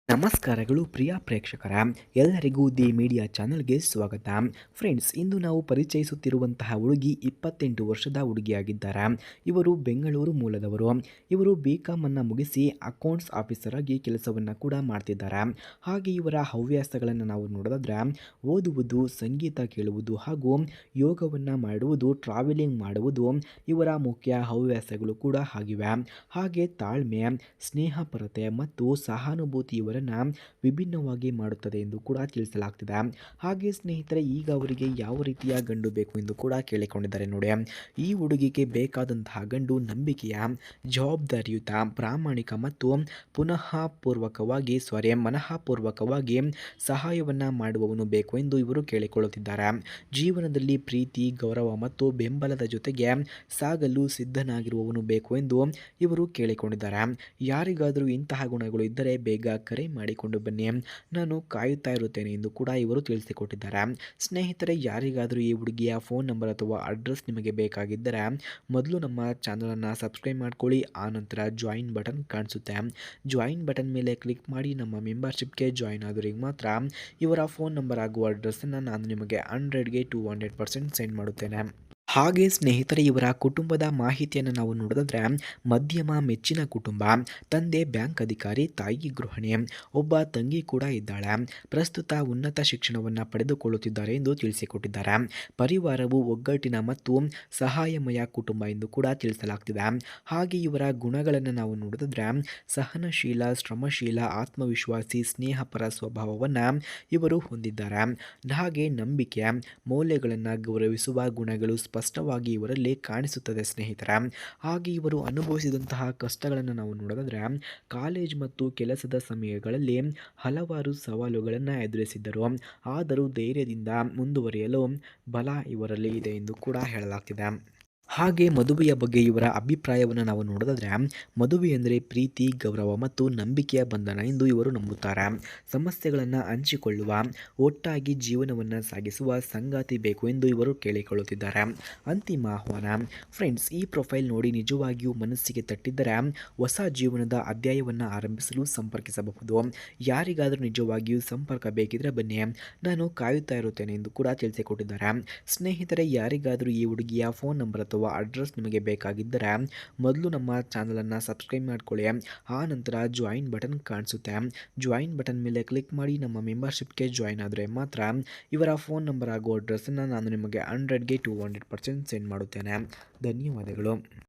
ನಮಸ್ಕಾರಗಳು ಪ್ರಿಯ ಪ್ರೇಕ್ಷಕರ ಎಲ್ಲರಿಗೂ ದಿ ಮೀಡಿಯಾ ಚಾನಲ್ಗೆ ಸ್ವಾಗತ. ಫ್ರೆಂಡ್ಸ್, ಇಂದು ನಾವು ಪರಿಚಯಿಸುತ್ತಿರುವಂತಹ ಹುಡುಗಿ 28 ವರ್ಷದ ಹುಡುಗಿಯಾಗಿದ್ದಾರೆ. ಇವರು ಬೆಂಗಳೂರು ಮೂಲದವರು. ಇವರು BCom ಅನ್ನು ಮುಗಿಸಿ ಅಕೌಂಟ್ಸ್ ಆಫೀಸರ್ ಆಗಿ ಕೆಲಸವನ್ನು ಕೂಡ ಮಾಡ್ತಿದ್ದಾರೆ. ಹಾಗೆ ಇವರ ಹವ್ಯಾಸಗಳನ್ನು ನಾವು ನೋಡೋದಾದ್ರೆ ಓದುವುದು, ಸಂಗೀತ ಕೇಳುವುದು ಹಾಗೂ ಯೋಗವನ್ನು ಮಾಡುವುದು, ಟ್ರಾವೆಲಿಂಗ್ ಮಾಡುವುದು ಇವರ ಮುಖ್ಯ ಹವ್ಯಾಸಗಳು ಕೂಡ ಆಗಿವೆ. ಹಾಗೆ ತಾಳ್ಮೆ, ಸ್ನೇಹಪರತೆ ಮತ್ತು ಸಹಾನುಭೂತಿ ಇವರನ್ನು ವಿಭಿನ್ನವಾಗಿ ಮಾಡುತ್ತದೆ ಎಂದು ಕೂಡ ತಿಳಿಸಲಾಗ್ತಿದೆ. ಹಾಗೆ ಸ್ನೇಹಿತರೆ, ಈಗ ಅವರಿಗೆ ಯಾವ ರೀತಿಯ ಗಂಡು ಬೇಕು ಎಂದು ಕೂಡ ಕೇಳಿಕೊಂಡಿದ್ದಾರೆ ನೋಡಿ. ಈ ಹುಡುಗಿಗೆ ಬೇಕಾದಂತಹ ಗಂಡು ನಂಬಿಕೆಯ, ಜವಾಬ್ದಾರಿಯುತ, ಪ್ರಾಮಾಣಿಕ ಮತ್ತು ಮನಃಪೂರ್ವಕವಾಗಿ ಸಹಾಯವನ್ನು ಮಾಡುವವನು ಬೇಕು ಎಂದು ಇವರು ಕೇಳಿಕೊಳ್ಳುತ್ತಿದ್ದಾರೆ. ಜೀವನದಲ್ಲಿ ಪ್ರೀತಿ, ಗೌರವ ಮತ್ತು ಬೆಂಬಲದ ಜೊತೆಗೆ ಸಾಗಲು ಸಿದ್ಧನಾಗಿರುವವನು ಬೇಕು ಎಂದು ಇವರು ಕೇಳಿಕೊಂಡಿದ್ದಾರೆ. ಯಾರಿಗಾದರೂ ಇಂತಹ ಗುಣಗಳು ಇದ್ದರೆ ಬೇಗ ಕರೆ ಮಾಡಿಕೊಂಡು ಬನ್ನಿ, ನಾನು ಕಾಯುತ್ತಾ ಇರುತ್ತೇನೆ ಎಂದು ಕೂಡ ಇವರು ತಿಳಿಸಿಕೊಟ್ಟಿದ್ದಾರೆ. ಸ್ನೇಹಿತರೆ, ಯಾರಿಗಾದರೂ ಈ ಹುಡುಗಿಯ ಫೋನ್ ನಂಬರ್ ಅಥವಾ ಅಡ್ರೆಸ್ ನಿಮಗೆ ಬೇಕಾಗಿದ್ದರೆ ಮೊದಲು ನಮ್ಮ ಚಾನಲನ್ನು ಸಬ್ಸ್ಕ್ರೈಬ್ ಮಾಡ್ಕೊಳ್ಳಿ. ಆನಂತರ ಜಾಯಿನ್ ಬಟನ್ ಕಾಣಿಸುತ್ತೆ, ಜಾಯಿನ್ ಬಟನ್ ಮೇಲೆ ಕ್ಲಿಕ್ ಮಾಡಿ ನಮ್ಮ ಮೆಂಬರ್ಶಿಪ್ಗೆ ಜಾಯಿನ್ ಆದವರಿಗೆ ಮಾತ್ರ ಇವರ ಫೋನ್ ನಂಬರ್ ಹಾಗೂ ಅಡ್ರೆಸ್ಸನ್ನು ನಾನು ನಿಮಗೆ 100ಗೆ 200% ಸೆಂಡ್ ಮಾಡುತ್ತೇನೆ. ಹಾಗೆ ಸ್ನೇಹಿತರೆ, ಇವರ ಕುಟುಂಬದ ಮಾಹಿತಿಯನ್ನು ನಾವು ನೋಡೋದಾದ್ರೆ ಮಧ್ಯಮ ಮೆಚ್ಚಿನ ಕುಟುಂಬ. ತಂದೆ ಬ್ಯಾಂಕ್ ಅಧಿಕಾರಿ, ತಾಯಿ ಗೃಹಿಣಿ, ಒಬ್ಬ ತಂಗಿ ಕೂಡ ಇದ್ದಾಳೆ. ಪ್ರಸ್ತುತ ಉನ್ನತ ಶಿಕ್ಷಣವನ್ನು ಪಡೆದುಕೊಳ್ಳುತ್ತಿದ್ದಾರೆ ಎಂದು ತಿಳಿಸಿಕೊಟ್ಟಿದ್ದಾರೆ. ಪರಿವಾರವು ಒಗ್ಗಟ್ಟಿನ ಮತ್ತು ಸಹಾಯಮಯ ಕುಟುಂಬ ಎಂದು ಕೂಡ ತಿಳಿಸಲಾಗ್ತಿದೆ. ಹಾಗೆ ಇವರ ಗುಣಗಳನ್ನು ನಾವು ನೋಡೋದಾದ್ರೆ ಸಹನಶೀಲ, ಶ್ರಮಶೀಲ, ಆತ್ಮವಿಶ್ವಾಸಿ, ಸ್ನೇಹಪರ ಸ್ವಭಾವವನ್ನು ಇವರು ಹೊಂದಿದ್ದಾರೆ. ಹಾಗೆ ನಂಬಿಕೆ, ಮೌಲ್ಯಗಳನ್ನು ಗೌರವಿಸುವ ಗುಣಗಳು ಸ್ಪಷ್ಟವಾಗಿ ಇವರಲ್ಲಿ ಕಾಣಿಸುತ್ತದೆ ಸ್ನೇಹಿತರೆ. ಹಾಗೆ ಇವರು ಅನುಭವಿಸಿದಂತಹ ಕಷ್ಟಗಳನ್ನು ನಾವು ನೋಡೋದಾದ್ರೆ ಕಾಲೇಜ್ ಮತ್ತು ಕೆಲಸದ ಸಮಯಗಳಲ್ಲಿ ಹಲವಾರು ಸವಾಲುಗಳನ್ನು ಎದುರಿಸಿದ್ದರು. ಆದರೂ ಧೈರ್ಯದಿಂದ ಮುಂದುವರಿಯಲು ಬಲ ಇವರಲ್ಲಿ ಇದೆ ಎಂದು ಕೂಡ ಹೇಳಲಾಗ್ತಿದೆ. ಹಾಗೆ ಮದುವೆಯ ಬಗ್ಗೆ ಇವರ ಅಭಿಪ್ರಾಯವನ್ನು ನಾವು ನೋಡೋದಾದ್ರೆ ಮದುವೆ ಅಂದರೆ ಪ್ರೀತಿ, ಗೌರವ ಮತ್ತು ನಂಬಿಕೆಯ ಬಂಧನ ಎಂದು ಇವರು ನಂಬುತ್ತಾರೆ. ಸಮಸ್ಯೆಗಳನ್ನು ಹಂಚಿಕೊಳ್ಳುವ, ಒಟ್ಟಾಗಿ ಜೀವನವನ್ನು ಸಾಗಿಸುವ ಸಂಗಾತಿ ಬೇಕು ಎಂದು ಇವರು ಕೇಳಿಕೊಳ್ಳುತ್ತಿದ್ದಾರೆ. ಅಂತಿಮ ಆಹ್ವಾನ. ಫ್ರೆಂಡ್ಸ್, ಈ ಪ್ರೊಫೈಲ್ ನೋಡಿ ನಿಜವಾಗಿಯೂ ಮನಸ್ಸಿಗೆ ತಟ್ಟಿದ್ದರೆ ಹೊಸ ಜೀವನದ ಅಧ್ಯಾಯವನ್ನು ಆರಂಭಿಸಲು ಸಂಪರ್ಕಿಸಬಹುದು. ಯಾರಿಗಾದರೂ ನಿಜವಾಗಿಯೂ ಸಂಪರ್ಕ ಬೇಕಿದ್ರೆ ಬನ್ನಿ, ನಾನು ಕಾಯುತ್ತಾ ಇರುತ್ತೇನೆ ಎಂದು ಕೂಡ ತಿಳಿಸಿಕೊಟ್ಟಿದ್ದಾರೆ. ಸ್ನೇಹಿತರೆ, ಯಾರಿಗಾದರೂ ಈ ಹುಡುಗಿಯ ಫೋನ್ ನಂಬರ್ ಅಥವಾ ಅಡ್ರೆಸ್ ನಿಮಗೆ ಬೇಕಾಗಿದ್ದರೆ ಮೊದಲು ನಮ್ಮ ಚಾನಲನ್ನು ಸಬ್ಸ್ಕ್ರೈಬ್ ಮಾಡ್ಕೊಳ್ಳಿ. ಆ ನಂತರ ಜಾಯಿನ್ ಬಟನ್ ಕಾಣಿಸುತ್ತೆ, ಜಾಯಿನ್ ಬಟನ್ ಮೇಲೆ ಕ್ಲಿಕ್ ಮಾಡಿ ನಮ್ಮ ಮೆಂಬರ್ಶಿಪ್ಗೆ ಜಾಯಿನ್ ಆದರೆ ಮಾತ್ರ ಇವರ ಫೋನ್ ನಂಬರ್ ಹಾಗೂ ಅಡ್ರೆಸ್ಸನ್ನು ನಾನು ನಿಮಗೆ 100ಗೆ 200% ಸೆಂಡ್ ಮಾಡುತ್ತೇನೆ. ಧನ್ಯವಾದಗಳು.